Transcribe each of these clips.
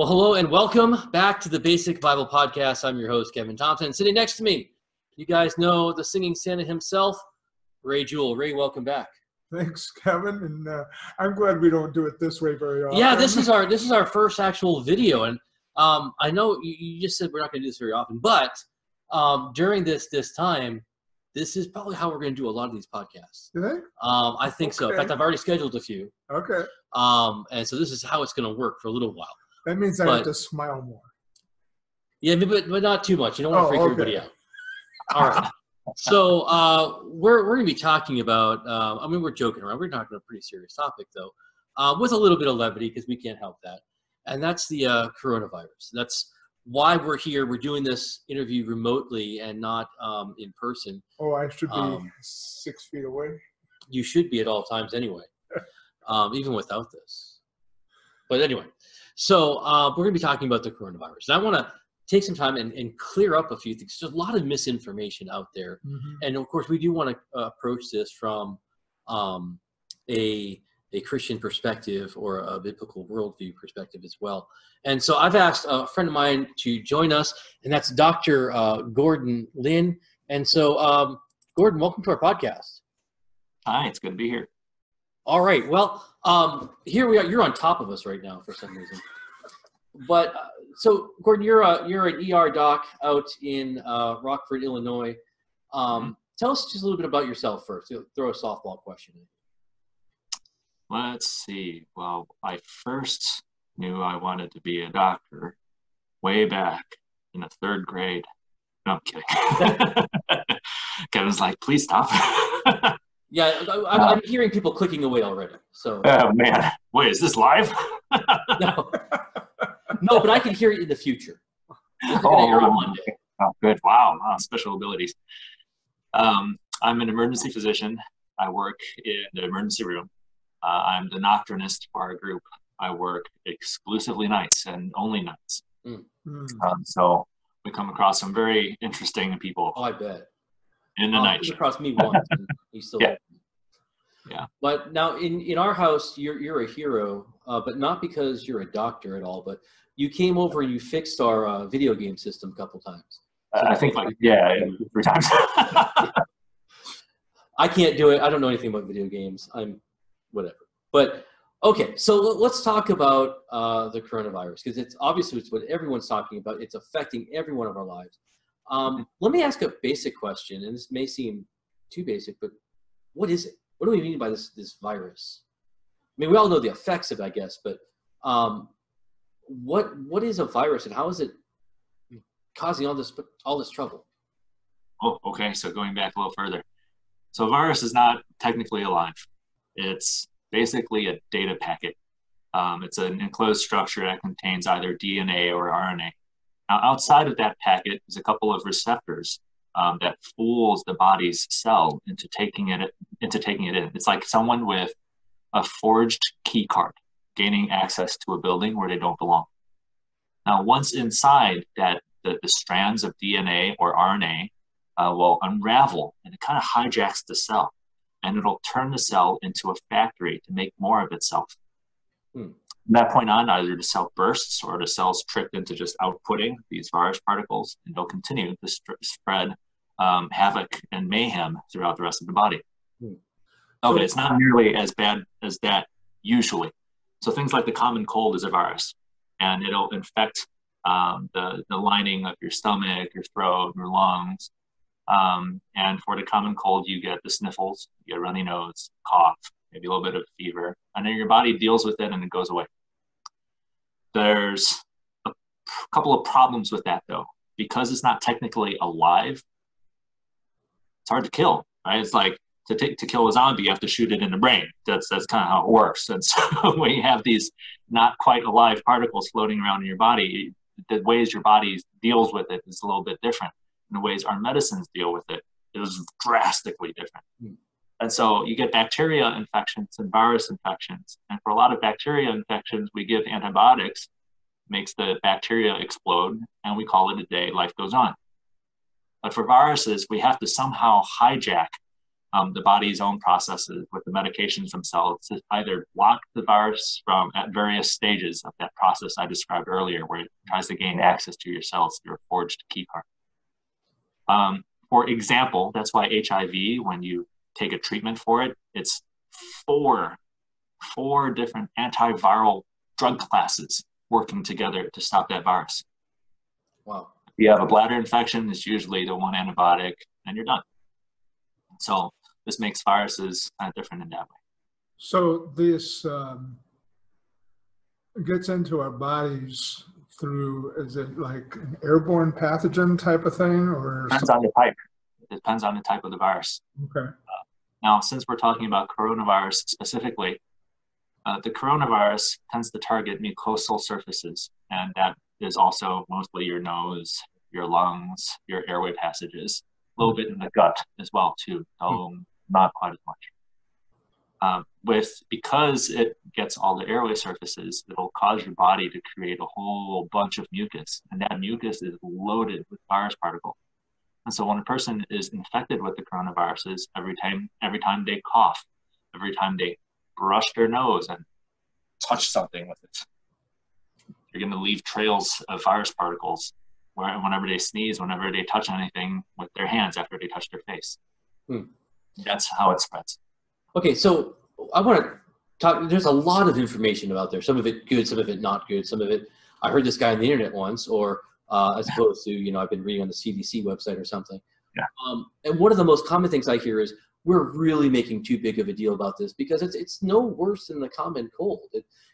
Well, hello and welcome back to the Basic Bible Podcast. I'm your host, Kevin Thompson. Sitting next to me, you guys know the singing Santa himself, Ray Jewell. Ray, welcome back. Thanks, Kevin, and I'm glad we don't do it this way very often. Yeah, this is our first actual video, and I know you just said we're not going to do this very often, but during this time, this is probably how we're going to do a lot of these podcasts. You think? I think so. In fact, I've already scheduled a few. Okay. And so this is how it's going to work for a little while. That means I have to smile more. Yeah, but not too much. You don't want to freak everybody out. All right. So we're going to be talking about, we're joking around. We're talking a pretty serious topic, though, with a little bit of levity because we can't help that. And that's the coronavirus. That's why we're here. We're doing this interview remotely and not in person. Oh, I should be 6 feet away? You should be at all times anyway, even without this. But anyway, so we're going to be talking about the coronavirus. And I want to take some time and clear up a few things. There's a lot of misinformation out there. Mm-hmm. And, of course, we do want to approach this from a Christian perspective or a biblical worldview perspective as well. And so I've asked a friend of mine to join us, and that's Dr. Gordon Lynn. And so, Gordon, welcome to our podcast. Hi, it's good to be here. All right. Well, here we are. You're on top of us right now for some reason. But so, Gordon, you're an ER doc out in Rockford, Illinois. Tell us just a little bit about yourself first. Throw a softball question in. Let's see. Well, I first knew I wanted to be a doctor way back in the third grade. No, I'm kidding. Kevin's like, please stop. Yeah, I'm hearing people clicking away already. So. Oh, man. Wait, is this live? No, but I can hear it in the future. Oh, good. Wow, special abilities. I'm an emergency physician. I work in the emergency room. I'm the nocturnist for our group. I work exclusively nights and only nights. So we come across some very interesting people. Oh, I bet. In the night. You across me once, and you still. Yeah. But now in our house, you're a hero, but not because you're a doctor at all. But you came over and you fixed our video game system a couple times. So I think 3 times. I can't do it. I don't know anything about video games. I'm whatever. But okay, so let's talk about the coronavirus because it's what everyone's talking about. It's affecting every one of our lives. Let me ask a basic question, and this may seem too basic, but what is it? What do we mean by this virus? I mean, we all know the effects of it, I guess, but what is a virus, and how is it causing all this trouble? Oh, okay. So going back a little further. So a virus is not technically alive. It's basically a data packet. It's an enclosed structure that contains either DNA or RNA. Now, outside of that packet is a couple of receptors that fools the body's cell into taking it in. It's like someone with a forged key card gaining access to a building where they don't belong. Now, once inside that, the strands of DNA or RNA will unravel, and it kind of hijacks the cell, and it'll turn the cell into a factory to make more of itself. From that point on, either the cell bursts or the cell's tricked into just outputting these virus particles, and they'll continue to spread havoc and mayhem throughout the rest of the body. Okay, it's not nearly as bad as that usually. So things like the common cold is a virus, and it'll infect the lining of your stomach, your throat, your lungs. And for the common cold, you get the sniffles, you get a runny nose, cough, maybe a little bit of fever, and then your body deals with it and it goes away. There's a couple of problems with that, though. Because it's not technically alive, it's hard to kill, right? It's like to kill a zombie, you have to shoot it in the brain. That's kind of how it works. And so when you have these not quite alive particles floating around in your body, the ways your body deals with it is a little bit different. And the ways our medicines deal with it is drastically different. And so you get bacteria infections and virus infections. And for a lot of bacteria infections, we give antibiotics, makes the bacteria explode, and we call it a day, life goes on. But for viruses, we have to somehow hijack the body's own processes with the medications themselves to either block the virus from at various stages of that process I described earlier, where it tries to gain access to your cells through a forged key card. For example, that's why HIV, when you take a treatment for it, it's four different antiviral drug classes working together to stop that virus. Wow. If you have a bladder infection, it's usually the one antibiotic and you're done. So this makes viruses kind of different in that way. So this gets into our bodies through, is it like an airborne pathogen type of thing, or? Depends on the type. It depends on the type of the virus. Okay. Now, since we're talking about coronavirus specifically, the coronavirus tends to target mucosal surfaces, and that is also mostly your nose, your lungs, your airway passages, a little bit in the gut as well too, though not quite as much. Because it gets all the airway surfaces, it'll cause your body to create a whole bunch of mucus, and that mucus is loaded with virus particles. And so when a person is infected with the coronaviruses, every time they cough, every time they brush their nose and touch something with it, you're going to leave trails of virus particles whenever they sneeze, whenever they touch anything with their hands after they touch their face. That's how it spreads. Okay, so I want to talk, there's a lot of information out there, some of it good, some of it not good, some of it, I heard this guy on the internet once, or as opposed to, you know, I've been reading on the CDC website or something. Yeah. And one of the most common things I hear is, we're really making too big of a deal about this because it's no worse than the common cold.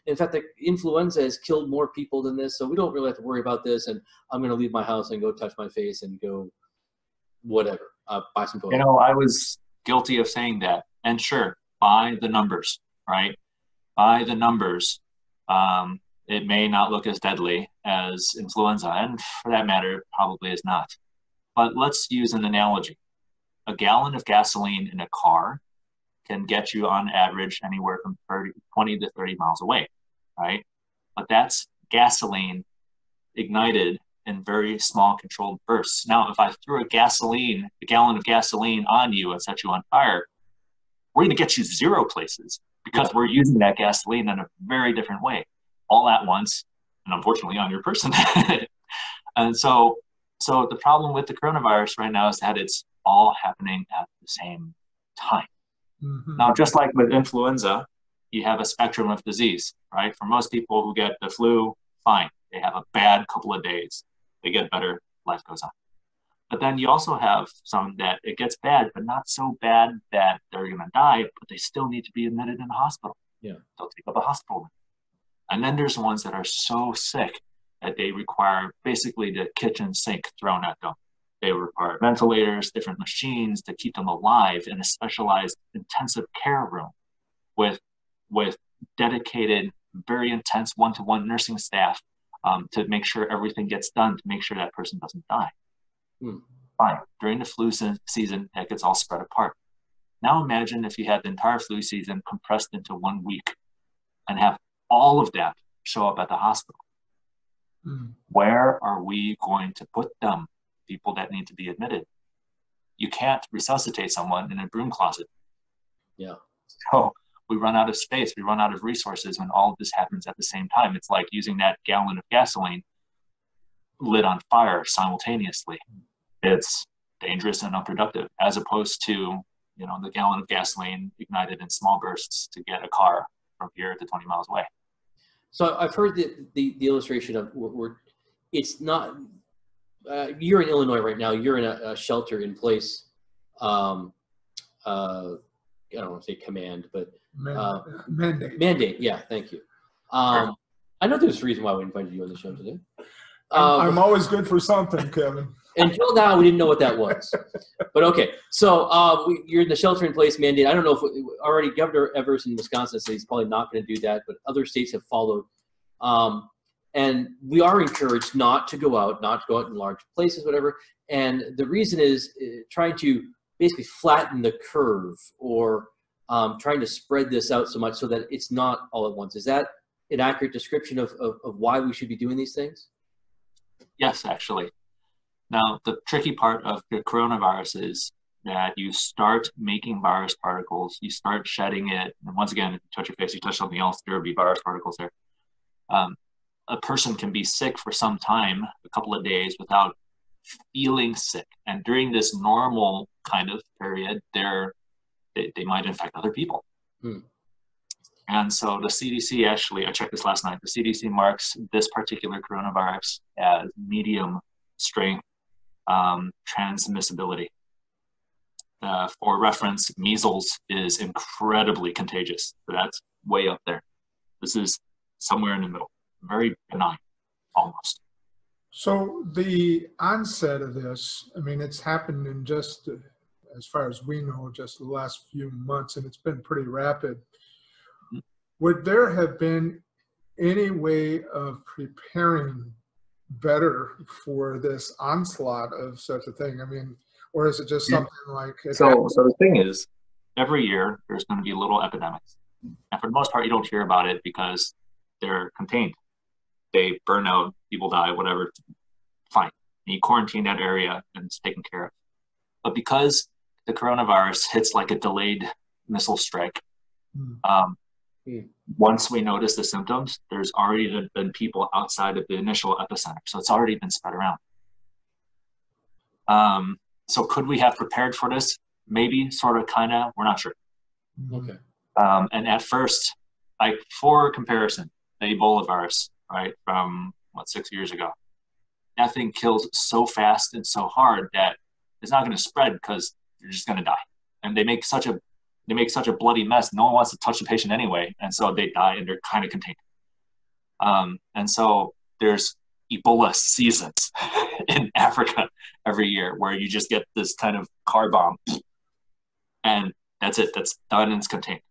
In fact, the influenza has killed more people than this, so we don't really have to worry about this, and I'm going to leave my house and go touch my face and go whatever, buy some toilet. You know, I was guilty of saying that. And sure, by the numbers, right? By the numbers, it may not look as deadly as influenza, and for that matter, it probably is not. But let's use an analogy. A gallon of gasoline in a car can get you on average anywhere from 20 to 30 miles away, right? But that's gasoline ignited in very small controlled bursts. Now, if I threw a gallon of gasoline on you and set you on fire, we're going to get you 0 places because we're using that gasoline in a very different way, all at once, and unfortunately on your person. And so the problem with the coronavirus right now is that it's all happening at the same time. Now, just like with influenza, you have a spectrum of disease, right? For most people who get the flu, fine. They have a bad couple of days. They get better, life goes on. But then you also have some that it gets bad, but not so bad that they're going to die, but they still need to be admitted in the hospital. Yeah. They'll take up a hospital room. And then there's ones that are so sick that they require basically the kitchen sink thrown at them. They require ventilators, different machines to keep them alive in a specialized intensive care room with dedicated, very intense one-to-one nursing staff to make sure everything gets done, to make sure that person doesn't die. Fine. During the flu season, that gets all spread apart. Now imagine if you had the entire flu season compressed into 1 week and have all of that show up at the hospital. Where are we going to put them? People that need to be admitted. You can't resuscitate someone in a broom closet. Yeah. So we run out of space. We run out of resources when all of this happens at the same time. It's like using that gallon of gasoline lit on fire simultaneously. It's dangerous and unproductive, as opposed to, you know, the gallon of gasoline ignited in small bursts to get a car from here to 20 miles away. So I've heard the illustration of where it's not. You're in Illinois right now. You're in a shelter in place. I don't want to say command, but mandate. Mandate. Yeah, thank you. I know there's a reason why we invited you on the show today. I'm always good for something, Kevin. Until now, we didn't know what that was. But okay, so you're in the shelter-in-place mandate. I don't know if already Governor Evers in Wisconsin said he's probably not going to do that, but other states have followed. And we are encouraged not to go out in large places, whatever. And the reason is trying to basically flatten the curve, or trying to spread this out so much so that it's not all at once. Is that an accurate description of why we should be doing these things? Yes, actually. Now, the tricky part of the coronavirus is that you start making virus particles, you start shedding it, and once again, if you touch your face, you touch something else, there will be virus particles there. A person can be sick for some time, a couple of days, without feeling sick. And during this normal kind of period, they might infect other people. And so the CDC actually, I checked this last night, the CDC marks this particular coronavirus as medium strength transmissibility. For reference, measles is incredibly contagious. So that's way up there. This is somewhere in the middle, very benign, almost. So the onset of this, I mean, it's happened in just, as far as we know, just the last few months, and it's been pretty rapid. Would there have been any way of preparing better for this onslaught of such a thing? I mean, or is it just something like... So the thing is, every year there's going to be little epidemics. And for the most part, you don't hear about it because they're contained. They burn out, people die, whatever, fine. And you quarantine that area and it's taken care of. But because the coronavirus hits like a delayed missile strike, once we notice the symptoms, there's already been people outside of the initial epicenter. So it's already been spread around. So could we have prepared for this? Maybe, sort of, kind of, we're not sure. Okay. And at first, like for comparison, the Ebola virus, right, from 6 years ago, that thing kills so fast and so hard that it's not going to spread because you're just going to die. And they make such a bloody mess. No one wants to touch the patient anyway, and so they die and they're kind of contained. And so there's Ebola seasons in Africa every year where you just get this kind of car bomb, and that's it. That's done and it's contained.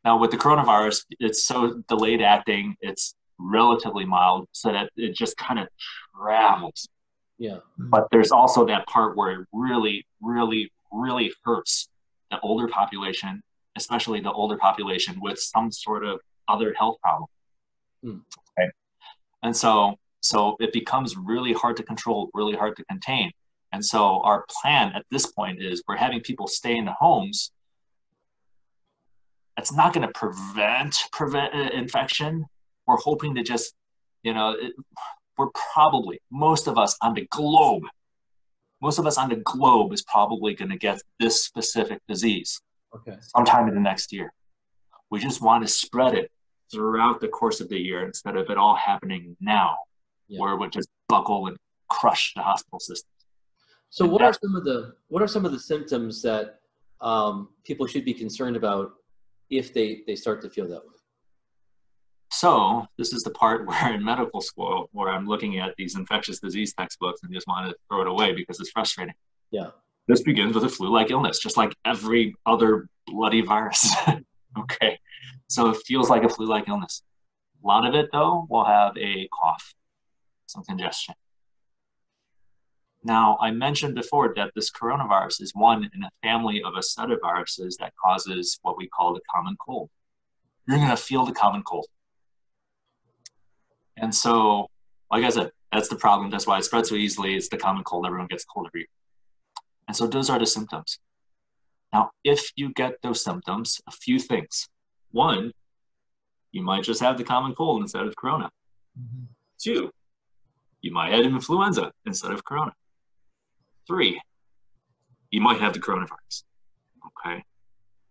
Now with the coronavirus, it's so delayed acting. It's relatively mild, so that it just kind of travels. Yeah. But there's also that part where it really, really, really hurts the older population, especially the older population with some sort of other health problem. Okay. And so it becomes really hard to control, really hard to contain. And so our plan at this point is we're having people stay in the homes. That's not going to prevent infection. We're hoping to just, we're probably, most of us on the globe is probably going to get this specific disease sometime in the next year. We just want to spread it throughout the course of the year instead of it all happening now, where it would just buckle and crush the hospital system. So what are some of the symptoms that people should be concerned about if they start to feel that way? So this is the part where in medical school where I'm looking at these infectious disease textbooks and just want to throw it away because it's frustrating. Yeah. This begins with a flu-like illness, just like every other bloody virus. Okay. So it feels like a flu-like illness. A lot of it, though, will have a cough, some congestion. Now, I mentioned before that this coronavirus is one in a family of a set of viruses that causes what we call the common cold. You're going to feel the common cold. And so, like I said, that's the problem. That's why it spreads so easily. It's the common cold. Everyone gets cold every year. And so those are the symptoms. Now, if you get those symptoms, a few things. One, you might just have the common cold instead of corona. Mm-hmm. 2, you might have influenza instead of corona. 3, you might have the coronavirus. Okay.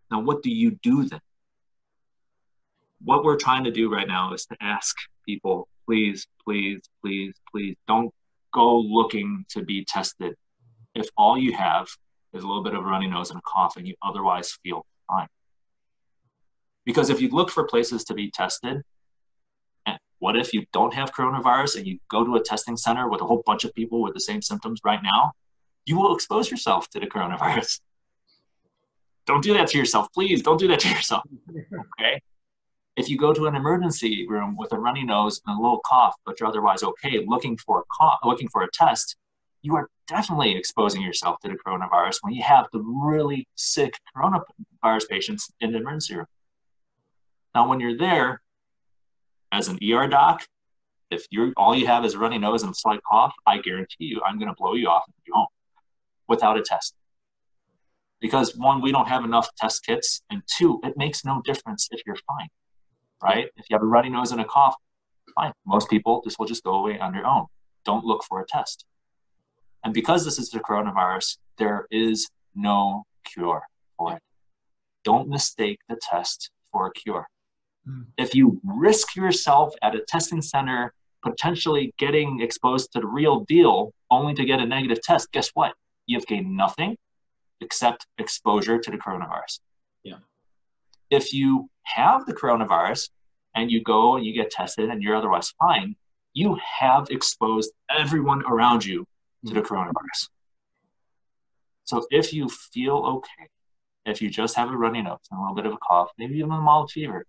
Now, what do you do then? What we're trying to do right now is to ask people, please, please, please, please don't go looking to be tested if all you have is a little bit of a runny nose and a cough and you otherwise feel fine. Because if you look for places to be tested, and what if you don't have coronavirus and you go to a testing center with a whole bunch of people with the same symptoms right now, you will expose yourself to the coronavirus. Don't do that to yourself, please. Don't do that to yourself, okay? If you go to an emergency room with a runny nose and a little cough, but you're otherwise okay, looking for a test, you are definitely exposing yourself to the coronavirus when you have the really sick coronavirus patients in the emergency room. Now, when you're there, as an ER doc, if all you have is a runny nose and a slight cough, I guarantee you I'm going to blow you off and put you home without a test. Because one, we don't have enough test kits, and two, it makes no difference if you're fine, right? If you have a runny nose and a cough, fine. Most people, this will just go away on their own. Don't look for a test. And because this is the coronavirus, there is no cure for it. Don't mistake the test for a cure. If you risk yourself at a testing center, potentially getting exposed to the real deal, only to get a negative test, guess what? You've gained nothing except exposure to the coronavirus. Yeah. If you have the coronavirus and you go and you get tested and you're otherwise fine, you have exposed everyone around you to the coronavirus. So if you feel okay, if you just have a runny nose and a little bit of a cough, maybe even a mild fever,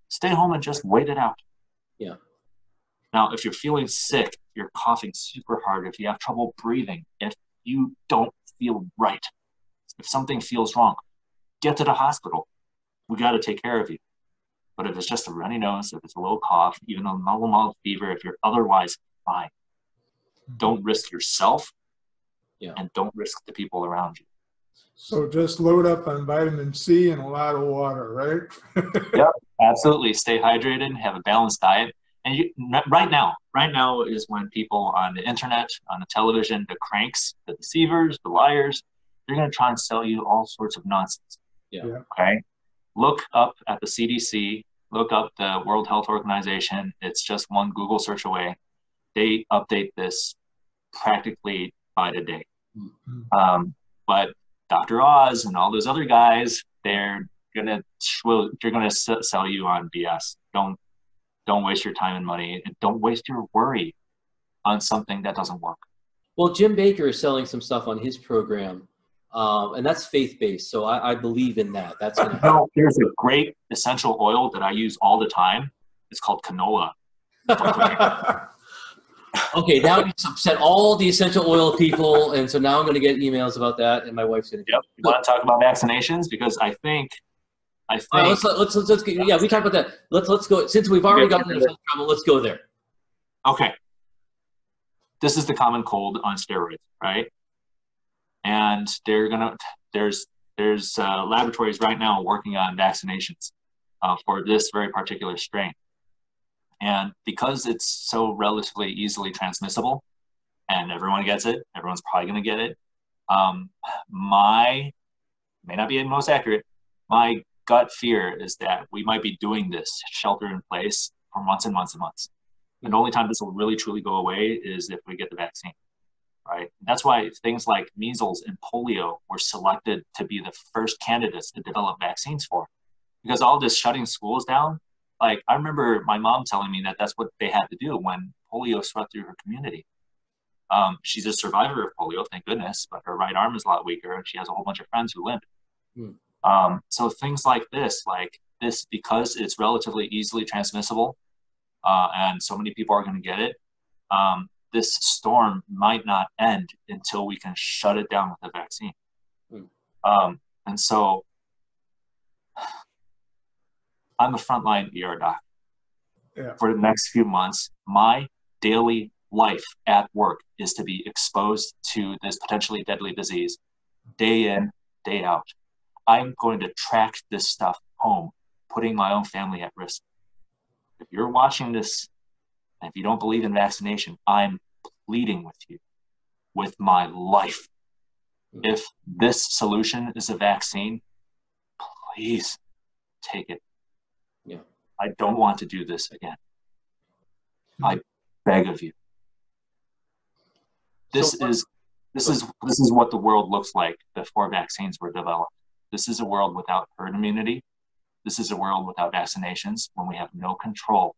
stay home and just wait it out. Yeah. Now, if you're feeling sick, you're coughing super hard, if you have trouble breathing, if you don't feel right, if something feels wrong, get to the hospital. We got to take care of you. But if it's just a runny nose, if it's a little cough, even a mild fever, if you're otherwise fine, don't risk yourself, and don't risk the people around you. So just load up on vitamin C and a lot of water, right? Yep, absolutely. Stay hydrated, have a balanced diet. And right now is when people on the internet, on the television, the cranks, the deceivers, the liars, they're going to try and sell you all sorts of nonsense. Yeah. Okay. Look up at the CDC, look up the World Health Organization. It's just one Google search away. They update this practically by the day. But Dr. Oz and all those other guys, they're gonna sell you on BS. Don't waste your time and money, and don't waste your worry on something that doesn't work. Well, Jim Baker is selling some stuff on his program, and that's faith-based. So I believe in that. That's gonna no, there's a great essential oil that I use all the time. It's called canola. Okay, now you upset all the essential oil people, and so now I'm going to get emails about that, and my wife's going to. Yep. You want to talk about vaccinations? Because I think. Let's get, yeah, we talked about that. Let's go, since we've already gotten into trouble. Let's go there. Okay. This is the common cold on steroids, right? And there's laboratories right now working on vaccinations for this very particular strain. And because it's so relatively easily transmissible and everyone gets it, everyone's probably going to get it. May not be the most accurate. My gut fear is that we might be doing this shelter in place for months and months and months. And the only time this will really truly go away is if we get the vaccine, right? That's why things like measles and polio were selected to be the first candidates to develop vaccines for. Because all this shutting schools down, like I remember my mom telling me that that's what they had to do when polio swept through her community. She's a survivor of polio, thank goodness, but her right arm is a lot weaker and she has a whole bunch of friends who limp. So things like this, because it's relatively easily transmissible and so many people are going to get it, this storm might not end until we can shut it down with a vaccine. And so I'm a frontline ER doc. For the next few months. My daily life at work is to be exposed to this potentially deadly disease day in, day out. I'm going to track this stuff home, putting my own family at risk. If you're watching this, and if you don't believe in vaccination, I'm pleading with you with my life. If this solution is a vaccine, please take it. Yeah. I don't want to do this again. I beg of you. This is what the world looks like before vaccines were developed. This is a world without herd immunity. This is a world without vaccinations when we have no control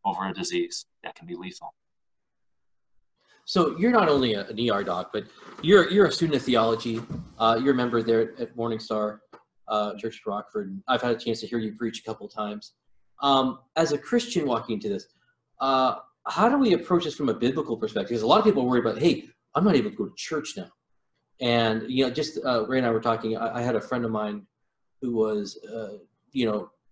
over a disease that can be lethal. So you're not only an ER doc, but you're a student of theology. You're a member there at Morningstar Church at Rockford. I've had a chance to hear you preach a couple of times. As a Christian walking into this, how do we approach this from a biblical perspective? Because a lot of people are worried about, hey, I'm not able to go to church now. And, just Ray and I were talking, I had a friend of mine who was,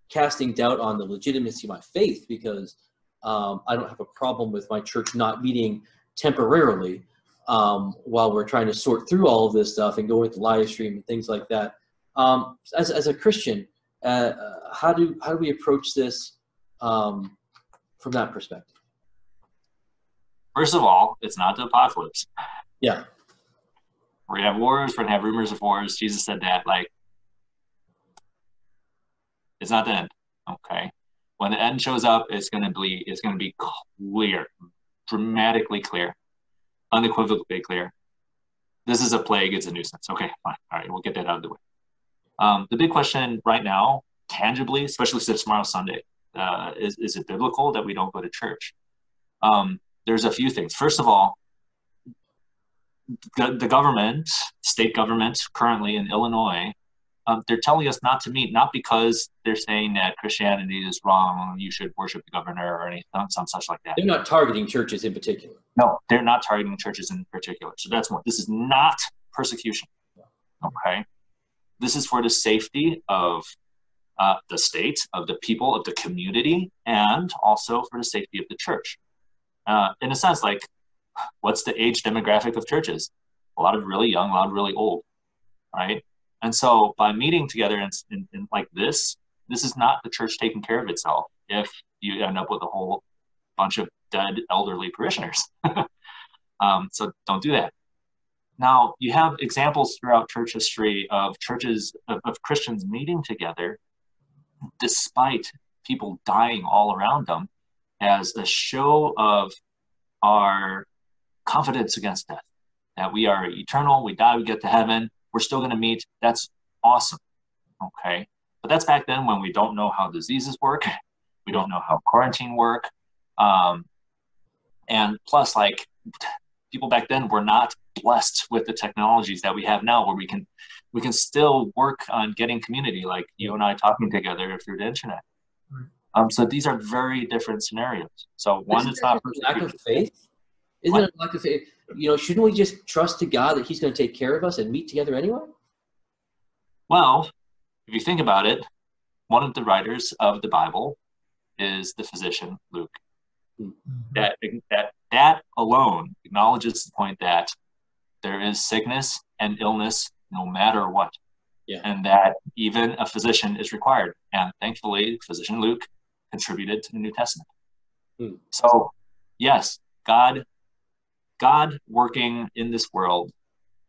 casting doubt on the legitimacy of my faith because I don't have a problem with my church not meeting temporarily. while we're trying to sort through all of this stuff and go with live stream and things like that. As a Christian, how do we approach this from that perspective? First of all, it's not the apocalypse. Yeah. We're going to have wars. We're going to have rumors of wars. Jesus said that. Like, it's not the end. Okay. When the end shows up, it's going to be clear, dramatically clear, unequivocally clear. This is a plague. It's a nuisance. Okay, fine. All right, we'll get that out of the way. The big question right now, tangibly, especially since tomorrow's Sunday, is it biblical that we don't go to church? There's a few things. First of all, the government, state government currently in Illinois, they're telling us not to meet, not because they're saying that Christianity is wrong, you should worship the governor or anything, some such like that. They're not targeting churches in particular. No, they're not targeting churches in particular. So that's one. This is not persecution. Okay. This is for the safety of the state, of the people, of the community, and also for the safety of the church. In a sense, like, what's the age demographic of churches? A lot of really young, a lot of really old, right? And so by meeting together in like this is not the church taking care of itself if you end up with a whole bunch of dead elderly parishioners. So don't do that. Now, you have examples throughout church history of churches, of Christians meeting together despite people dying all around them as a show of our confidence against death, that we are eternal, we die, we get to heaven, we're still going to meet. That's awesome. Okay. But that's back then when we don't know how diseases work. We don't know how quarantine work. And plus, like, people back then were not blessed with the technologies that we have now, where we can still work on getting community, like you and I talking together through the internet. So these are very different scenarios. So one, it's not lack of faith. Isn't it a lack of faith? You know, shouldn't we just trust to God that He's going to take care of us and meet together anyway? Well, if you think about it, one of the writers of the Bible is the physician Luke. Mm-hmm. That alone acknowledges the point that there is sickness and illness no matter what. Yeah. And that even a physician is required. And thankfully, physician Luke contributed to the New Testament. So, yes, God working in this world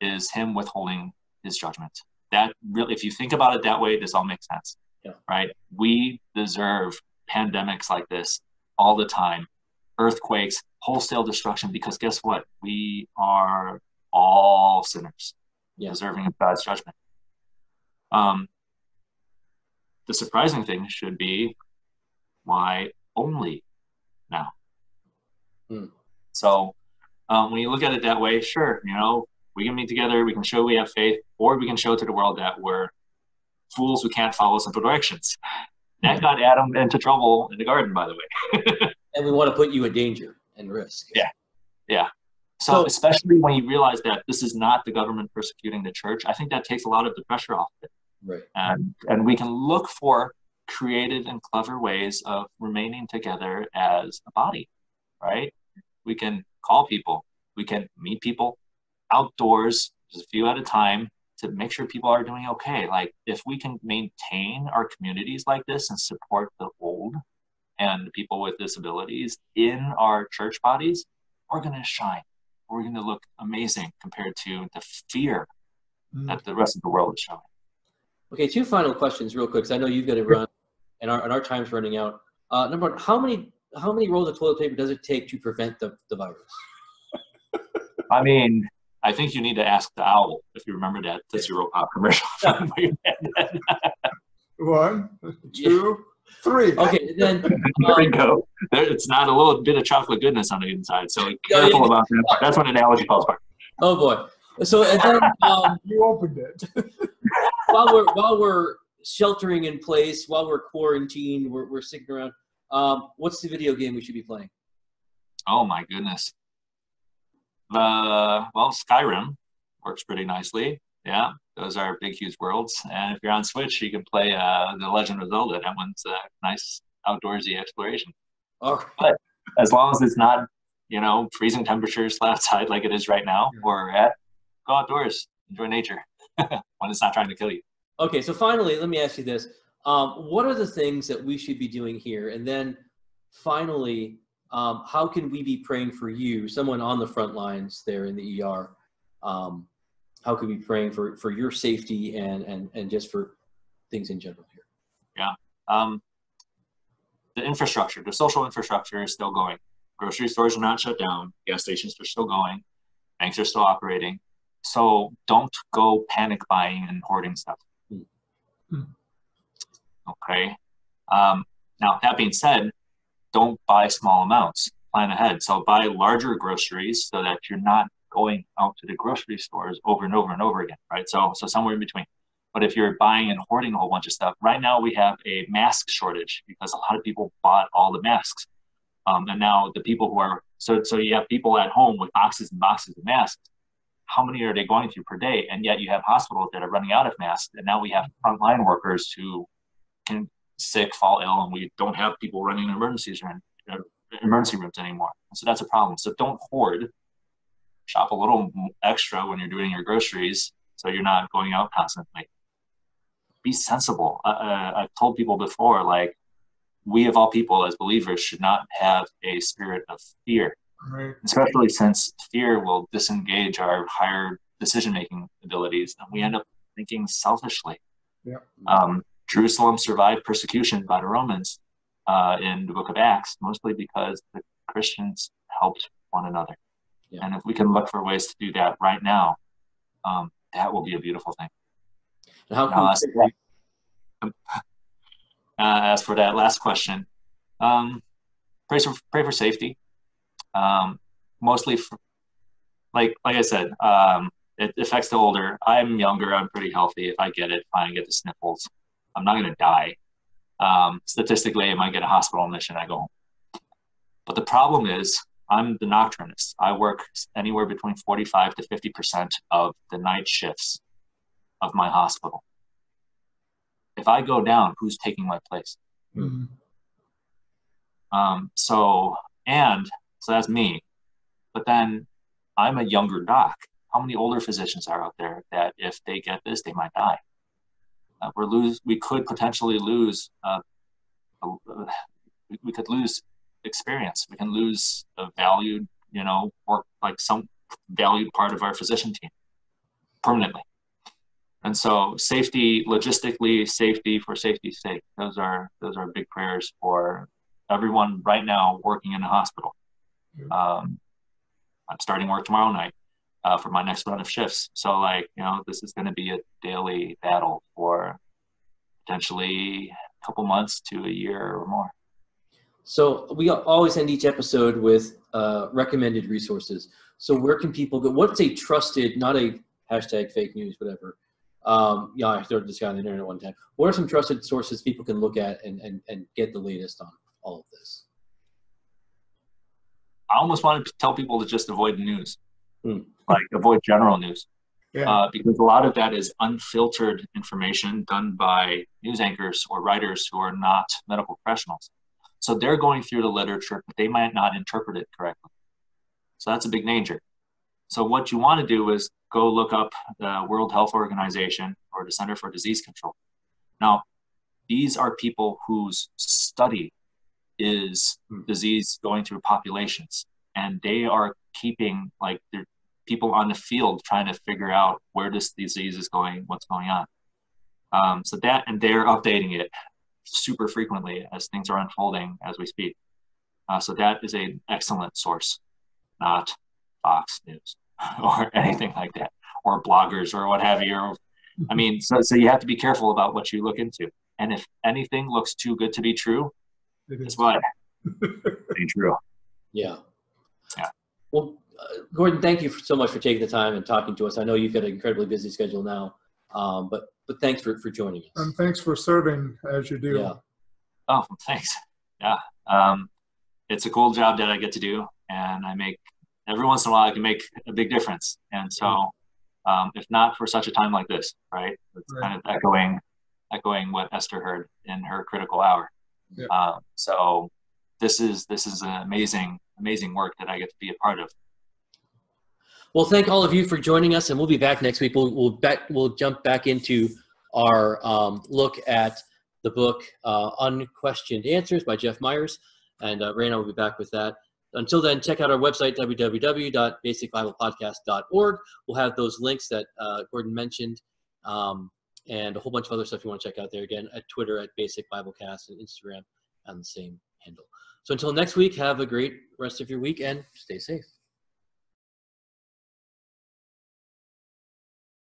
is Him withholding His judgment. That really, if you think about it that way, this all makes sense. Yeah. Right? We deserve pandemics like this all the time, earthquakes, wholesale destruction, because guess what? We are all sinners, deserving of God's judgment. The surprising thing should be, why only now? So when you look at it that way, sure, you know, we can meet together, we can show we have faith, or we can show to the world that we're fools who can't follow simple directions. That got Adam into trouble in the garden, by the way. And we want to put you in danger and risk. Yeah. So especially when you realize that this is not the government persecuting the church, I think that takes a lot of the pressure off of it. Right. And we can look for creative and clever ways of remaining together as a body, right? We can call people, we can meet people outdoors, just a few at a time, to make sure people are doing okay. Like, if we can maintain our communities like this and support the old and people with disabilities in our church bodies, we're going to shine. We're going to look amazing compared to the fear that the rest of the world is showing. Okay, two final questions real quick, because I know you've got to run, and our time's running out. Number one, how many rolls of toilet paper does it take to prevent the virus? I mean, I think you need to ask the owl, if you remember that Tootsie Roll Pop commercial. 1, 2, 3. Okay, then there we go. It's not a little bit of chocolate goodness on the inside, so be careful about that. That's when an analogy falls apart. Oh boy! So and then you opened it. while we're sheltering in place, while we're quarantined, we're sticking around. What's the video game we should be playing? Oh my goodness. Well, Skyrim works pretty nicely. Yeah, those are big, huge worlds. And if you're on Switch, you can play The Legend of Zelda. That one's a nice outdoorsy exploration. Oh. But as long as it's not, freezing temperatures outside like it is right now, or go outdoors, enjoy nature when it's not trying to kill you. Okay, so finally, let me ask you this. What are the things that we should be doing here? And then finally, how can we be praying for you, someone on the front lines there in the ER? How can we be praying for your safety and just for things in general here? Yeah. The infrastructure, the social infrastructure is still going. Grocery stores are not shut down. Gas stations are still going. Banks are still operating. So don't go panic buying and hoarding stuff. Okay. Now, that being said, don't buy small amounts. Plan ahead. So buy larger groceries so that you're not going out to the grocery stores over and over and over again, right? So somewhere in between. But if you're buying and hoarding a whole bunch of stuff, right now we have a mask shortage because a lot of people bought all the masks. And now the people who are, so you have people at home with boxes and boxes of masks. How many are they going through per day? And yet you have hospitals that are running out of masks. And now we have frontline workers who can sick, fall ill, and we don't have people running emergency rooms anymore. So that's a problem. So don't hoard. Shop a little extra when you're doing your groceries so you're not going out constantly. Be sensible. I've told people before, like, we of all people as believers should not have a spirit of fear, right, especially since fear will disengage our higher decision-making abilities, and we end up thinking selfishly. Yeah. Jerusalem survived persecution by the Romans in the book of Acts, mostly because the Christians helped one another. Yeah. And if we can look for ways to do that right now, that will be a beautiful thing. And how as for that last question, pray for safety. Mostly, like I said, it affects the older. I'm younger. I'm pretty healthy. If I get it, fine. I get the sniffles. I'm not going to die. Statistically, I might get a hospital admission. I go home. But the problem is, I'm the nocturnist. I work anywhere between 45 to 50% of the night shifts of my hospital. If I go down, who's taking my place? Mm-hmm. So that's me. But then I'm a younger doc. How many older physicians are out there that if they get this, they might die? We could potentially lose. We could lose experience. We can lose a valued, or like some valued part of our physician team permanently. And so safety, logistically, safety for safety's sake. Those are big prayers for everyone right now working in the hospital. I'm starting work tomorrow night for my next run of shifts. So this is going to be a daily battle for potentially a couple months to a year or more. So we always end each episode with recommended resources. So where can people go? What's a trusted, not a hashtag fake news, whatever. I heard this guy on the internet one time. What are some trusted sources people can look at and get the latest on all of this? I almost wanted to tell people to just avoid the news, like avoid general news, because a lot of that is unfiltered information done by news anchors or writers who are not medical professionals. So they're going through the literature, but they might not interpret it correctly. So that's a big danger. So what you want to do is go look up the World Health Organization or the Center for Disease Control. Now, these are people whose study is disease going through populations, and they are keeping the people on the field trying to figure out where this disease is going, what's going on. And they're updating it super frequently as things are unfolding as we speak. So that is an excellent source, not Fox News or anything like that, or bloggers or what have you. So you have to be careful about what you look into. And if anything looks too good to be true, it's what? Be true. Yeah. Well, Gordon, thank you so much for taking the time and talking to us. I know you've got an incredibly busy schedule now, but thanks for joining us. And thanks for serving as you do. Yeah. Oh, thanks. Yeah. It's a cool job that I get to do, and every once in a while I can make a big difference. And so, if not for such a time like this, right? It's kind of echoing what Esther heard in her critical hour. Yeah. So this is an amazing amazing work that I get to be a part of. Well, thank all of you for joining us, and we'll be back next week. We'll jump back into our look at the book Unquestioned Answers by Jeff Myers, and Raina will be back with that. Until then, check out our website, www.basicbiblepodcast.org. We'll have those links that Gordon mentioned, and a whole bunch of other stuff you want to check out there. Again, at Twitter at Basic Biblecast, and Instagram on the same handle. So until next week, have a great rest of your week and stay safe.